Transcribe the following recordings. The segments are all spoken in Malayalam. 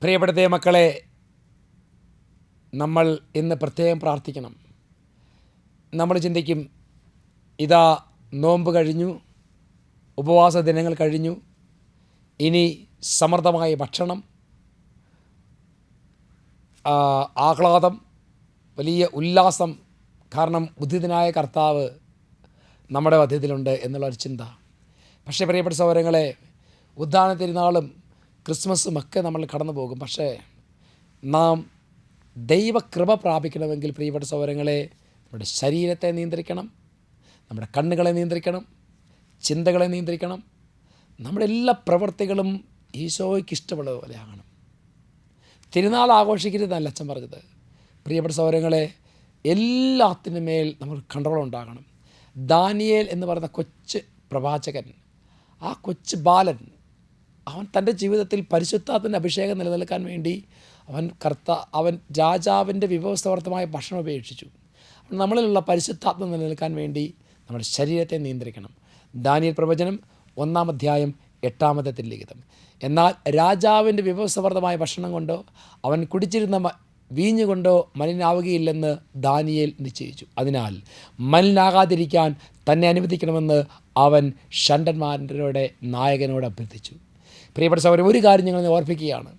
പ്രിയപ്പെട്ട ദൈവമക്കളെ, നമ്മൾ ഇന്ന് പ്രത്യേകം പ്രാർത്ഥിക്കണം. നമ്മൾ ചിന്തിക്കും, ഇതാ നോമ്പ് കഴിഞ്ഞു, ഉപവാസ ദിനങ്ങൾ കഴിഞ്ഞു, ഇനി സമൃദ്ധമായ ഭക്ഷണം, ആഹ്ലാദം, വലിയ ഉല്ലാസം, കാരണം ഉദ്ധിതനായ കർത്താവ് നമ്മുടെ മധ്യത്തിലുണ്ട് എന്നുള്ളൊരു ചിന്ത. പക്ഷേ പ്രിയപ്പെട്ട സഹോദരങ്ങളെ, ഉദ്ധാന തിരുനാളും ക്രിസ്മസും ഒക്കെ നമ്മൾ കടന്നു പോകും. പക്ഷേ നാം ദൈവകൃപ പ്രാപിക്കണമെങ്കിൽ പ്രിയപ്പെട്ട സഹോദരങ്ങളെ, നമ്മുടെ ശരീരത്തെ നിയന്ത്രിക്കണം, നമ്മുടെ കണ്ണുകളെ നിയന്ത്രിക്കണം, ചിന്തകളെ നിയന്ത്രിക്കണം. നമ്മുടെ എല്ലാ പ്രവൃത്തികളും ഈശോയ്ക്ക് ഇഷ്ടമുള്ളതുപോലെ ആകണം. തിരുനാൾ ആഘോഷിക്കരുതെന്നല്ല അച്ഛൻ പറഞ്ഞത്. പ്രിയപ്പെട്ട സഹോദരങ്ങളെ, എല്ലാത്തിനു മേൽ നമുക്ക് കൺട്രോൾ ഉണ്ടാകണം. ദാനിയേൽ എന്ന് പറയുന്ന കൊച്ചു പ്രവാചകൻ, ആ കൊച്ചു ബാലൻ, അവൻ തൻ്റെ ജീവിതത്തിൽ പരിശുദ്ധാത്മൻ്റെ അഭിഷേകം നിലനിൽക്കാൻ വേണ്ടി അവൻ രാജാവിൻ്റെ വിഭവസമർത്ഥമായ ഭക്ഷണം ഉപേക്ഷിച്ചു. നമ്മളിലുള്ള പരിശുദ്ധാത്മ നിലനിൽക്കാൻ വേണ്ടി നമ്മുടെ ശരീരത്തെ നിയന്ത്രിക്കണം. ദാനിയേൽ പ്രവചനം 1-ാം അധ്യായം 8-ാമത്തെ തിരുലിഖിതം. എന്നാൽ രാജാവിൻ്റെ വിഭവസമർത്ഥമായ ഭക്ഷണം കൊണ്ടോ അവൻ കുടിച്ചിരുന്ന വീഞ്ഞുകൊണ്ടോ മലിനാവുകയില്ലെന്ന് ദാനിയേൽ നിശ്ചയിച്ചു. അതിനാൽ മലിനാകാതിരിക്കാൻ തന്നെ അനുവദിക്കണമെന്ന് അവൻ ഷണ്ഡന്മാരുടെ നായകനോട് അഭ്യർത്ഥിച്ചു. പ്രിയപ്പെട്ട സഹോദരൻ, ഒരു കാര്യം ഞങ്ങൾ ഓർപ്പിക്കുകയാണ്.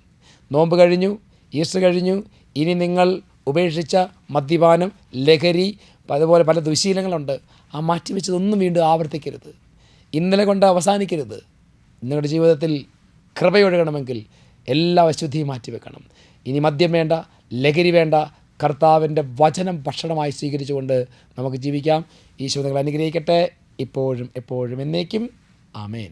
നോമ്പ് കഴിഞ്ഞു, ഈസ്റ്റർ കഴിഞ്ഞു. ഇനി നിങ്ങൾ ഉപേക്ഷിച്ച മദ്യപാനം, ലഹരി, അതുപോലെ പല ദുശീലങ്ങളുണ്ട്. ആ മാറ്റിവെച്ചതൊന്നും വീണ്ടും ആവർത്തിക്കരുത്. ഇന്നലെ കൊണ്ട് അവസാനിക്കരുത്. നിങ്ങളുടെ ജീവിതത്തിൽ കൃപയൊഴുകണമെങ്കിൽ എല്ലാ അശുദ്ധിയും മാറ്റിവെക്കണം. ഇനി മദ്യം വേണ്ട, ലഹരി വേണ്ട. കർത്താവിൻ്റെ വചനം ഭക്ഷണമായി സ്വീകരിച്ചുകൊണ്ട് നമുക്ക് ജീവിക്കാം. ഈശോ നിങ്ങളെ അനുഗ്രഹിക്കട്ടെ, ഇപ്പോഴും എപ്പോഴും എന്നേക്കും. ആമേൻ.